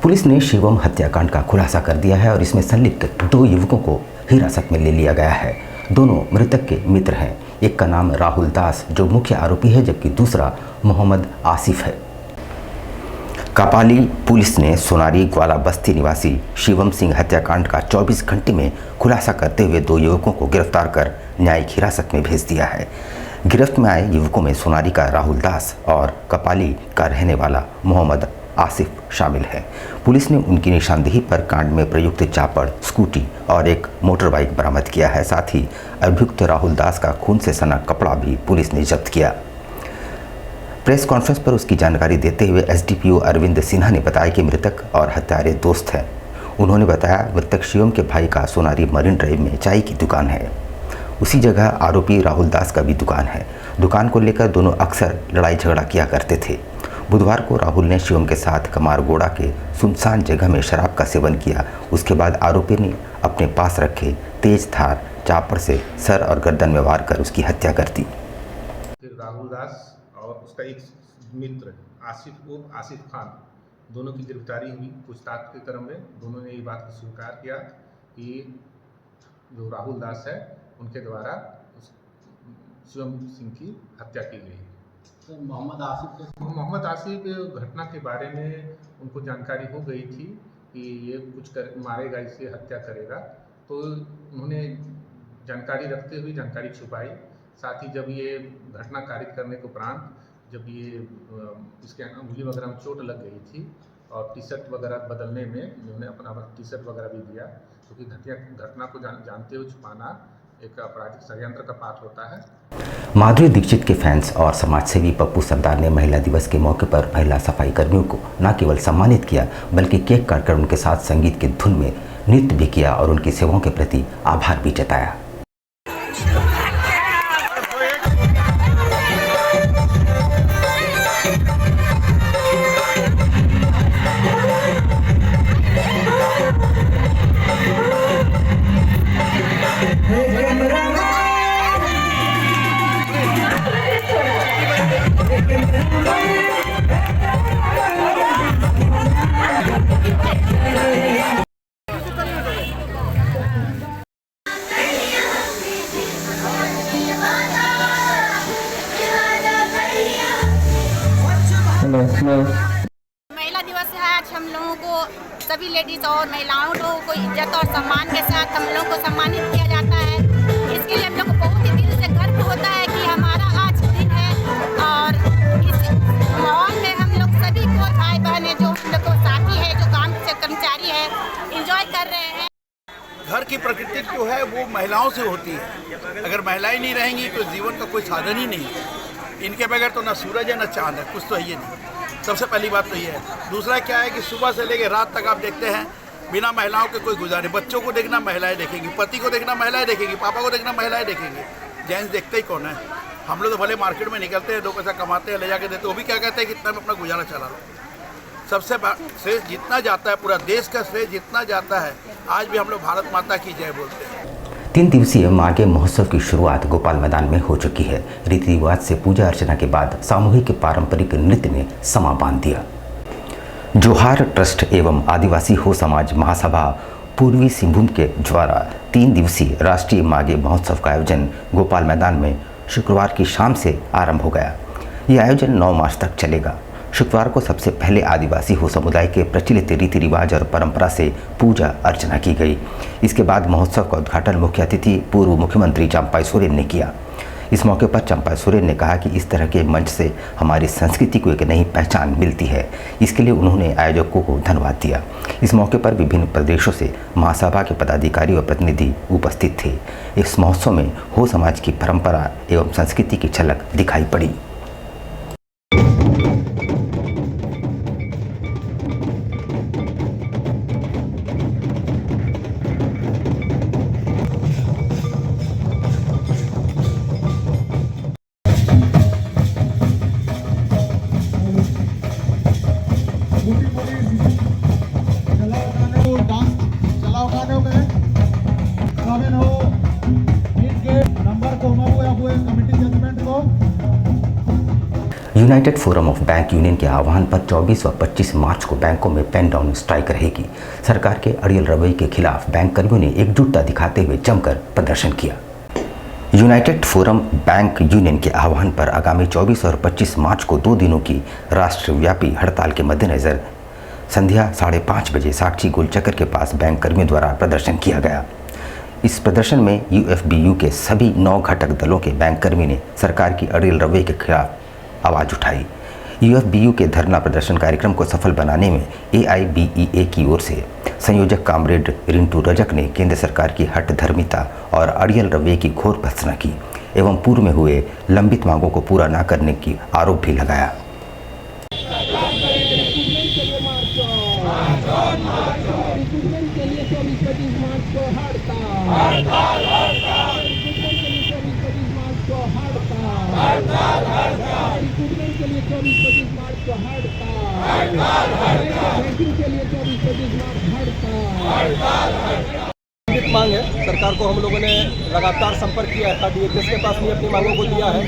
Police ने शिवम हत्याकांड का खुलासा कर दिया है और इसमें संलिप्त 2 युवकों को हिरासत में ले लिया गया है। दोनों मृतक के मित्र हैं। एक का नाम राहुल दास जो मुख्य आरोपी है, जबकि दूसरा मोहम्मद आसिफ है। कापाली पुलिस ने सोनारी ग्वाला बस्ती निवासी शिवम सिंह हत्याकांड का 24 घंटे में खुलासा करते हुए 2 युवकों को गिरफ्तार कर न्यायिक हिरासत में भेज दिया है। गिरफ्त में आए युवकों में सोनारी का राहुल दास और कपाली का रहने वाला मोहम्मद आसिफ शामिल है। पुलिस ने उनकी निशानदेही पर कांड में प्रयुक्त चापड़, स्कूटी और एक मोटर बाइक बरामद किया है। साथ ही अभियुक्त राहुल दास का खून से सना कपड़ा भी पुलिस ने जब्त किया। प्रेस कॉन्फ्रेंस पर उसकी जानकारी देते हुए एसडीपीओ अरविंद सिन्हा ने बताया कि मृतक और हत्यारे दोस्त हैं। उन्होंने बताया मृतक शिवम के भाई का सोनारी मरीन ड्राइव में चाय की दुकान है। उसी जगह आरोपी राहुल दास का भी दुकान है। दुकान को लेकर दोनों अक्सर लड़ाई झगड़ा किया करते थे। बुधवार को राहुल ने शिवम के साथ कमारगोड़ा के सुनसान जगह में शराब का सेवन किया। उसके बाद आरोपी ने अपने पास रखे तेज धार चापर से सर और गर्दन में वार कर उसकी हत्या कर दी। राहुल दास और उसका एक मित्र आसिफ खान दोनों की गिरफ्तारी हुई। पूछताछ के क्रम में दोनों ने ये बात स्वीकार किया कि जो राहुल दास है उनके द्वारा शिवम सिंह की हत्या की गई। तो मोहम्मद आसिफ घटना के बारे में उनको जानकारी हो गई थी कि ये मारेगा, इसे हत्या करेगा, तो उन्होंने जानकारी रखते हुए जानकारी छुपाई। साथ ही जब ये घटना कारित करने के उपरांत जब ये इसके उंगली वगैरह में चोट लग गई थी और टी शर्ट वगैरह बदलने में उन्होंने अपना टी शर्ट वगैरह भी दिया, क्योंकि घटना को जानते हुए छुपाना एक आपराधिक षड्यंत्र का पाठ होता है। माधुरी दीक्षित के फैंस और समाजसेवी पप्पू सरदार ने महिला दिवस के मौके पर महिला सफाई कर्मियों को न केवल सम्मानित किया बल्कि केक काटकर उनके साथ संगीत की धुन में नृत्य भी किया और उनकी सेवाओं के प्रति आभार भी जताया। महिला दिवस है आज। हम लोगों को सभी लेडीज और महिलाओं लोगों को इज्जत और सम्मान के साथ हम लोगों को सम्मानित किया जाता है। इसके लिए हम लोग को बहुत ही दिल से गर्व होता है कि हमारा आज दिन है और इस माहौल में हम लोग सभी को भाई बहन जो हम लोग को साथी है, जो काम से कर्मचारी है, इंजॉय कर रहे हैं। घर की प्रकृति जो है वो महिलाओं से होती है। अगर महिलाएं नहीं रहेंगी तो जीवन का कोई साधन ही नहीं है। इनके बगैर तो ना सूरज है ना चांद है, कुछ तो है ये नहीं। सबसे पहली बात तो ये है। दूसरा क्या है कि सुबह से लेकर रात तक आप देखते हैं बिना महिलाओं के कोई गुजारे। बच्चों को देखना महिलाएं देखेंगी, पति को देखना महिलाएं देखेंगी, पापा को देखना महिलाएं देखेंगी। जेंट्स देखते ही कौन है। हम लोग तो भले मार्केट में निकलते हैं, 2 पैसा कमाते हैं, ले जाके देते, वो भी क्या कहते हैं कि इतना में अपना गुजारा चला लो। सबसे श्रेय जितना जाता है, पूरा देश का श्रेय जितना जाता है, आज भी हम लोग भारत माता की जय बोलते हैं। 3 दिवसीय माघे महोत्सव की शुरुआत गोपाल मैदान में हो चुकी है। रीति रिवाज से पूजा अर्चना के बाद सामूहिक पारंपरिक नृत्य ने समा बांध दिया। जोहार ट्रस्ट एवं आदिवासी हो समाज महासभा पूर्वी सिंहभूम के द्वारा 3 दिवसीय राष्ट्रीय माघे महोत्सव का आयोजन गोपाल मैदान में शुक्रवार की शाम से आरंभ हो गया। यह आयोजन 9 मार्च तक चलेगा। शुक्रवार को सबसे पहले आदिवासी हो समुदाय के प्रचलित रीति रिवाज और परंपरा से पूजा अर्चना की गई। इसके बाद महोत्सव का उद्घाटन मुख्य अतिथि पूर्व मुख्यमंत्री चंपाई सोरेन ने किया। इस मौके पर चंपाई सोरेन ने कहा कि इस तरह के मंच से हमारी संस्कृति को एक नई पहचान मिलती है। इसके लिए उन्होंने आयोजकों को धन्यवाद दिया। इस मौके पर विभिन्न प्रदेशों से महासभा के पदाधिकारी और प्रतिनिधि उपस्थित थे। इस महोत्सव में हो समाज की परंपरा एवं संस्कृति की झलक दिखाई पड़ी। नंबर को कमिटी जजमेंट को United forum of bank union के आह्वान पर 24 और 25 मार्च को बैंकों में पेन डाउन स्ट्राइक रहेगी। सरकार के अड़ियल रवैये के खिलाफ बैंक कर्मियों ने एकजुटता दिखाते हुए जमकर प्रदर्शन किया। यूनाइटेड फोरम बैंक यूनियन के आह्वान पर आगामी 24 और 25 मार्च को 2 दिनों की राष्ट्रव्यापी हड़ताल के मद्देनज़र संध्या 5:30 बजे साक्षी गोलचक्कर के पास बैंक कर्मियों द्वारा प्रदर्शन किया गया। इस प्रदर्शन में यूएफबीयू के सभी 9 घटक दलों के बैंक कर्मी ने सरकार की अड़ियल रवैये के खिलाफ आवाज़ उठाई। यूएफबीयू के धरना प्रदर्शन कार्यक्रम को सफल बनाने में एआईबीईए की ओर से संयोजक कामरेड रिंटू रजक ने केंद्र सरकार की हठधर्मिता और अड़ियल रवैये की घोर भर्त्सना की एवं पूर्व में हुए लंबित मांगों को पूरा न करने की आरोप भी लगाया। मांग है सरकार को। हम लोगों ने लगातार संपर्क किया है, डीएचएस के पास भी अपनी मांगों को दिया है,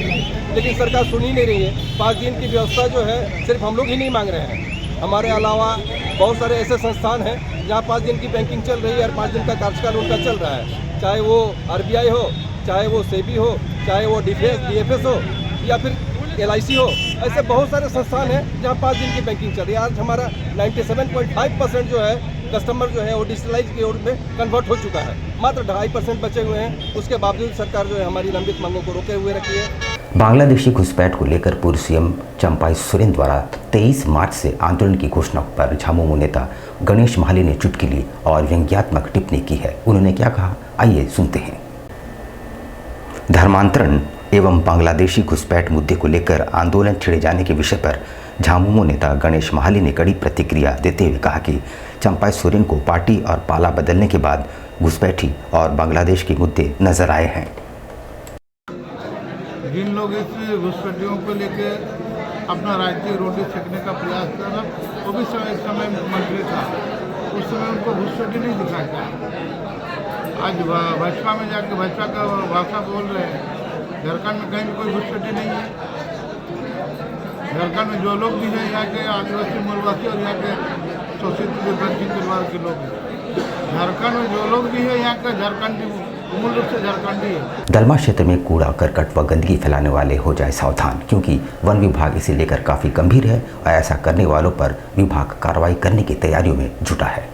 लेकिन सरकार सुन ही नहीं रही है। 5 दिन की व्यवस्था जो है सिर्फ हम लोग ही नहीं मांग रहे हैं, हमारे अलावा बहुत सारे ऐसे संस्थान हैं जहाँ 5 दिन की बैंकिंग चल रही है और 5 दिन का कार्यकाल उनका चल रहा है, चाहे वो आरबीआई हो, चाहे वो सेबी हो, चाहे वो डीएफएस हो या फिर एलआईसी हो। ऐसे बहुत सारे संस्थान हैं जहाँ 5 दिन की बैंकिंग चल रही है। आज हमारा 97.5% जो है कस्टमर जो है वो डिजिटलाइज की ओर में कन्वर्ट हो चुका है, मात्र 2.5% बचे हुए हैं। उसके बावजूद सरकार जो है हमारी लंबित मांगों को रोके हुए रखी है। बांग्लादेशी घुसपैठ को लेकर पूर्व सीएम चंपाई सोरेन द्वारा 23 मार्च से आंदोलन की घोषणा पर झामुमो नेता गणेश महाली ने चुटकी ली और व्यंग्यात्मक टिप्पणी की है। उन्होंने क्या कहा, आइए सुनते हैं। धर्मांतरण एवं बांग्लादेशी घुसपैठ मुद्दे को लेकर आंदोलन छिड़े जाने के विषय पर झामुमो नेता गणेश महाली ने कड़ी प्रतिक्रिया देते हुए कहा कि चंपाई सोरेन को पार्टी और पाला बदलने के बाद घुसपैठी और बांग्लादेश के मुद्दे नजर आए हैं। जिन लोग इस घुसपैठियों को लेकर अपना राजनीतिक रोटी सेकने का प्रयास कर रहा, वो भी एक समय मंत्री था, उस समय उनको घुसपैठी नहीं दिखाई था। आज भाजपा में जाकर भाजपा का भाषा बोल रहे हैं। झारखंड में कहीं भी कोई घुसपैठी नहीं है। झारखंड में जो लोग भी हैं यहाँ के आदिवासी मूलवासी और यहाँ के शोषित विपक्षी परिवार के लोग हैं। झारखंड में जो लोग भी हैं यहाँ का झारखंडी मूल रूप से झारखंडी है। दलमा क्षेत्र में कूड़ा करकट व गंदगी फैलाने वाले हो जाए सावधान, क्योंकि वन विभाग इसे लेकर काफ़ी गंभीर है और ऐसा करने वालों पर विभाग कार्रवाई करने की तैयारियों में जुटा है।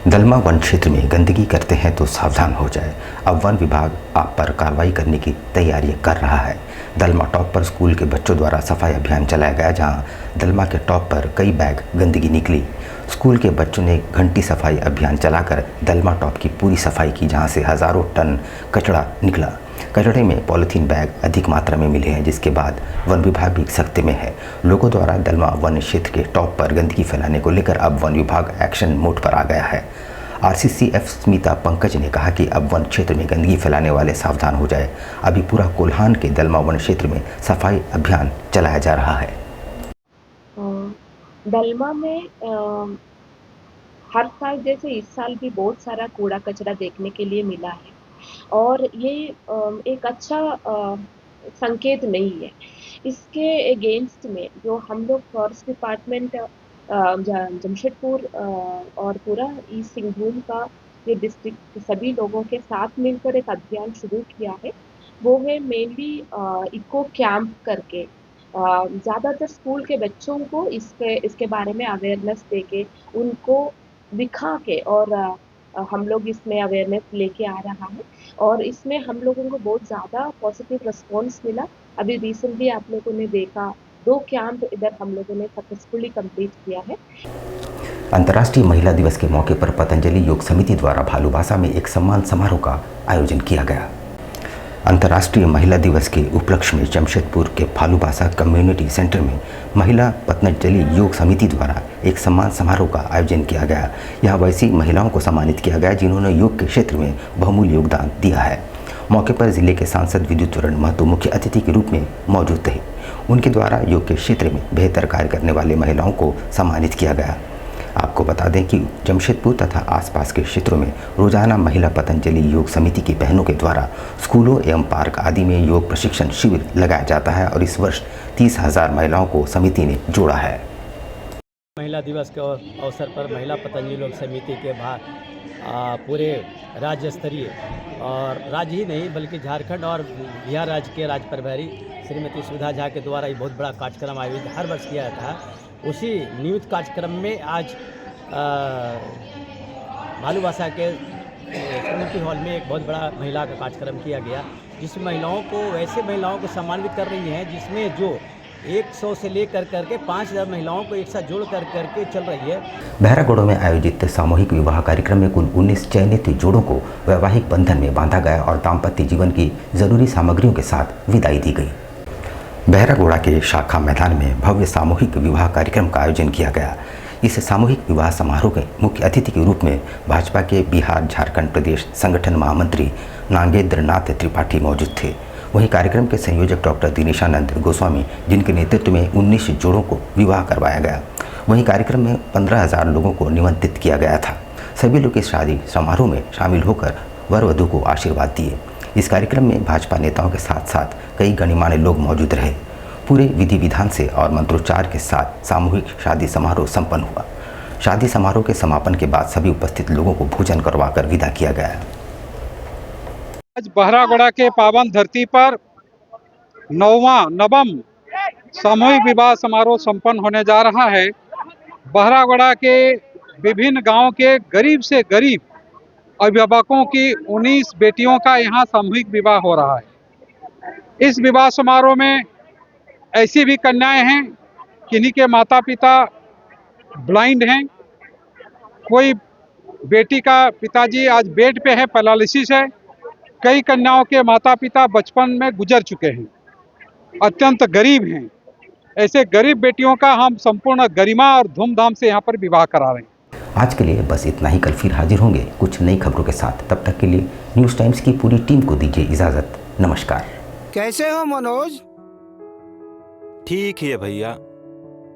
दलमा वन क्षेत्र में गंदगी करते हैं तो सावधान हो जाए। अब वन विभाग आप पर कार्रवाई करने की तैयारी कर रहा है। दलमा टॉप पर स्कूल के बच्चों द्वारा सफाई अभियान चलाया गया, जहां दलमा के टॉप पर कई बैग गंदगी निकली। स्कूल के बच्चों ने घंटी सफाई अभियान चलाकर दलमा टॉप की पूरी सफाई की, जहां से हज़ारों टन कचरा निकला। कचरे में पॉलीथीन बैग अधिक मात्रा में मिले हैं, जिसके बाद वन विभाग भी सख्ते में है। लोगों द्वारा दलमा वन क्षेत्र के टॉप पर गंदगी फैलाने को लेकर अब वन विभाग एक्शन मोड पर आ गया है। आरसीसीएफ स्मिता पंकज ने कहा कि अब वन क्षेत्र में गंदगी फैलाने वाले सावधान हो जाए। अभी पूरा कोल्हान के दलमा वन क्षेत्र में सफाई अभियान चलाया जा रहा है। दलमा में हर साल जैसे इस साल भी बहुत सारा कूड़ा कचरा देखने के लिए मिला है और ये एक अच्छा संकेत नहीं है। इसके अगेंस्ट में जो हम लोग फॉरेस्ट डिपार्टमेंट जमशेदपुर और पूरा ईस्ट सिंहभूम का ये डिस्ट्रिक्ट सभी लोगों के साथ मिलकर एक अभियान शुरू किया है। वो है मेनली इको कैंप करके ज़्यादातर स्कूल के बच्चों को इसके बारे में अवेयरनेस देके उनको दिखा के और हम लोग इसमें अवेयरनेस लेके आ रहा है और इसमें हम लोगों को बहुत ज़्यादा पॉजिटिव रिस्पॉन्स मिला। अभी रिसेंटली आप लोगों ने देखा 2 कैंप इधर हम लोगों ने सक्सेसफुली कंप्लीट किया है। अंतर्राष्ट्रीय महिला दिवस के मौके पर पतंजलि योग समिति द्वारा भालूबासा में एक सम्मान समारोह का आयोजन किया गया। अंतर्राष्ट्रीय महिला दिवस के उपलक्ष्य में जमशेदपुर के भालूबासा कम्युनिटी सेंटर में महिला पतंजलि योग समिति द्वारा एक सम्मान समारोह का आयोजन किया गया। यहाँ वैसी महिलाओं को सम्मानित किया गया जिन्होंने योग के क्षेत्र में बहुमूल्य योगदान दिया है। मौके पर जिले के सांसद विद्युत वरण महतो मुख्य अतिथि के रूप में मौजूद थे। उनके द्वारा योग के क्षेत्र में बेहतर कार्य करने वाले महिलाओं को सम्मानित किया गया। आपको बता दें कि जमशेदपुर तथा आसपास के क्षेत्रों में रोजाना महिला पतंजलि योग समिति की बहनों के द्वारा स्कूलों एवं पार्क आदि में योग प्रशिक्षण शिविर लगाया जाता है और इस वर्ष 30,000 महिलाओं को समिति ने जोड़ा है। महिला दिवस के अवसर पर महिला पतंजलि लोक समिति के बाहर पूरे राज्य स्तरीय और राज्य ही नहीं बल्कि झारखंड और बिहार राज्य के राज्य प्रभारी श्रीमती सुधा झा के द्वारा ये बहुत बड़ा कार्यक्रम आयोजित हर वर्ष किया जाता है। उसी नियुक्त कार्यक्रम में आज भालूबासा के कम्युनिटी हॉल में एक बहुत बड़ा महिला का कार्यक्रम किया गया, जिसमें महिलाओं को वैसे महिलाओं को सम्मानित कर रही हैं जिसमें जो 100 से लेकर करके 5,000 महिलाओं को एक साथ जोड़ करके चल रही है। बहरागोड़ा में आयोजित सामूहिक विवाह कार्यक्रम में कुल 19 चयनित जोड़ों को वैवाहिक बंधन में बांधा गया और दाम्पत्य जीवन की जरूरी सामग्रियों के साथ विदाई दी गई। बहरागोड़ा के शाखा मैदान में भव्य सामूहिक विवाह कार्यक्रम का आयोजन किया गया। इस सामूहिक विवाह समारोह के मुख्य अतिथि के रूप में भाजपा के बिहार झारखंड प्रदेश संगठन महामंत्री नागेंद्र नाथ त्रिपाठी मौजूद थे। वहीं कार्यक्रम के संयोजक डॉक्टर दिनेशानंद गोस्वामी, जिनके नेतृत्व में 19 जोड़ों को विवाह करवाया गया। वहीं कार्यक्रम में 15,000 लोगों को निमंत्रित किया गया था। सभी लोग इस शादी समारोह में शामिल होकर वर वधू को आशीर्वाद दिए। इस कार्यक्रम में भाजपा नेताओं के साथ साथ कई गणमान्य लोग मौजूद रहे। पूरे विधि विधान से और मंत्रोच्चार के साथ सामूहिक शादी समारोह संपन्न हुआ। शादी समारोह के समापन के बाद सभी उपस्थित लोगों को भोजन करवाकर विदा किया गया। आज बहरागोड़ा के पावन धरती पर नवम सामूहिक विवाह समारोह संपन्न होने जा रहा है। बहरागोड़ा के विभिन्न गांव के गरीब से गरीब अभिभावकों की 19 बेटियों का यहां सामूहिक विवाह हो रहा है। इस विवाह समारोह में ऐसी भी कन्याएं हैं किन्हीं के माता पिता ब्लाइंड हैं। कोई बेटी का पिताजी आज बेड पे है, पैरालिसिस है। कई कन्याओं के माता पिता बचपन में गुजर चुके हैं, अत्यंत गरीब हैं। ऐसे गरीब बेटियों का हम संपूर्ण गरिमा और धूमधाम से यहाँ पर विवाह करा रहे हैं। आज के लिए बस इतना ही। कल फिर हाजिर होंगे कुछ नई खबरों के साथ। तब तक के लिए न्यूज़ टाइम्स की पूरी टीम को दीजिए इजाज़त। नमस्कार। कैसे हो मनोज? ठीक ही है भैया।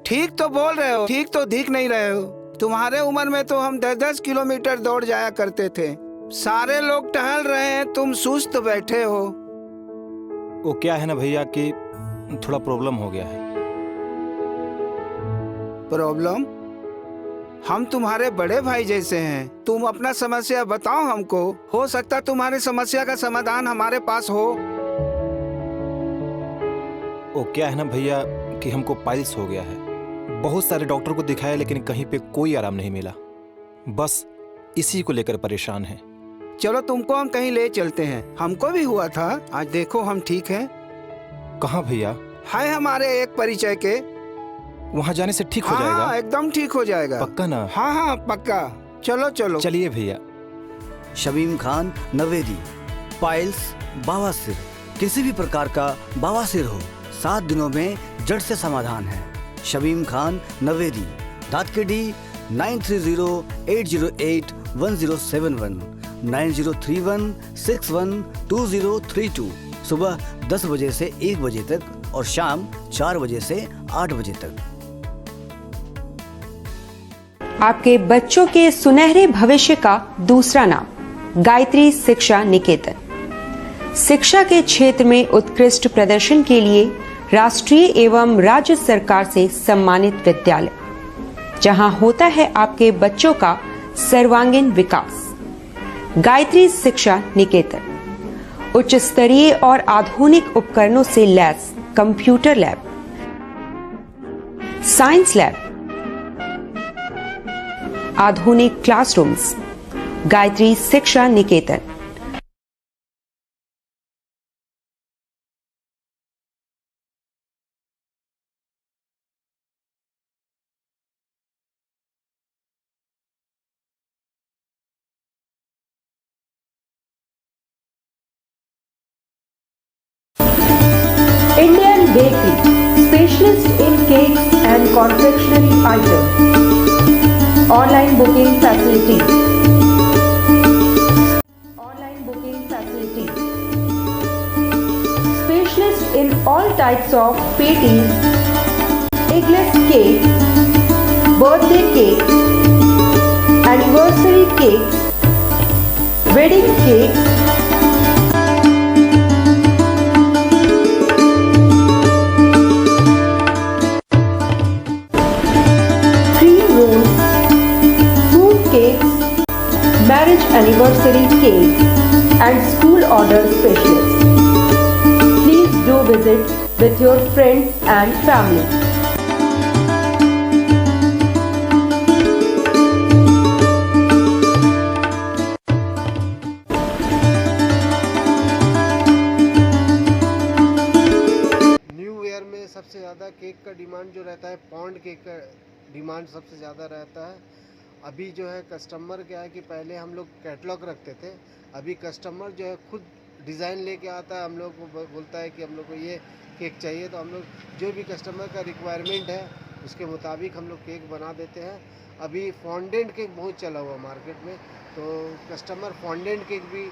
ठीक तो बोल रहे हो, ठीक तो दिख नहीं रहे हो। तुम्हारे उम्र में तो हम 10-10 किलोमीटर दौड़ जाया करते थे। सारे लोग टहल रहे हैं, तुम सुस्त बैठे हो। वो क्या है ना भैया कि थोड़ा प्रॉब्लम हो गया है। प्रॉब्लम? हम तुम्हारे बड़े भाई जैसे हैं। तुम अपना समस्या बताओ हमको, हो सकता तुम्हारी समस्या का समाधान हमारे पास हो। वो क्या है ना भैया कि हमको पाइल्स हो गया है। बहुत सारे डॉक्टर को दिखाया लेकिन कहीं पे कोई आराम नहीं मिला। बस इसी को लेकर परेशान है। चलो तुमको हम कहीं ले चलते हैं। हमको भी हुआ था, आज देखो हम ठीक हैं। कहाँ भैया? हाय हमारे एक परिचय के। वहाँ जाने से ठीक हो जाएगा? हाँ, एकदम ठीक हो जाएगा। पक्का ना? हाँ हाँ पक्का। चलो चलो। चलिए भैया। शमीम खान नवेदी। पाइल्स, बवासीर, किसी भी प्रकार का बवासीर हो 7 दिनों में जड़ से समाधान है। शमीम खान नवेदी, दातकेडी 9308081071 9031612032। सुबह 10 बजे से 1 बजे तक और शाम 4 बजे से 8 बजे तक। आपके बच्चों के सुनहरे भविष्य का दूसरा नाम गायत्री शिक्षा निकेतन। शिक्षा के क्षेत्र में उत्कृष्ट प्रदर्शन के लिए राष्ट्रीय एवं राज्य सरकार से सम्मानित विद्यालय, जहां होता है आपके बच्चों का सर्वांगीण विकास। गायत्री शिक्षा निकेतन उच्च स्तरीय और आधुनिक उपकरणों से lace computer lab, science lab, आधुनिक क्लासरूम्स। गायत्री शिक्षा निकेतन। Indian Bakery, specialist in cakes and confectionery items. Online booking facilities. Online booking facilities. Specialist in all types of patties, eggless cake, birthday cake, anniversary cakes, wedding cakes, marriage anniversary cakes and school order specialists. Please do visit with your friends and family. New year में सबसे ज़्यादा cake का demand जो रहता है, pond cake का demand सबसे ज़्यादा रहता है। अभी जो है कस्टमर क्या है कि पहले हम लोग कैटलॉग रखते थे, अभी कस्टमर जो है खुद डिज़ाइन लेके आता है, हम लोग को बोलता है कि हम लोग को ये केक चाहिए, तो हम लोग जो भी कस्टमर का रिक्वायरमेंट है उसके मुताबिक हम लोग केक बना देते हैं। अभी फॉन्डेंट केक बहुत चला हुआ मार्केट में, तो कस्टमर फॉन्डेंट केक भी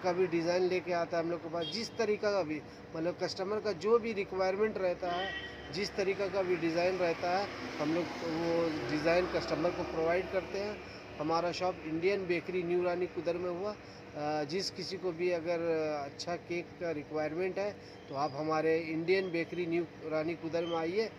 का भी डिज़ाइन लेके आता है हम लोग के पास। जिस तरीका का भी मतलब कस्टमर का जो भी रिक्वायरमेंट रहता है, जिस तरीका का भी डिज़ाइन रहता है, हम लोग वो डिज़ाइन कस्टमर को प्रोवाइड करते हैं। हमारा शॉप इंडियन बेकरी न्यू रानी कुदर में हुआ। जिस किसी को भी अगर अच्छा केक का रिक्वायरमेंट है तो आप हमारे इंडियन बेकरी न्यू रानी कुदर में आइए।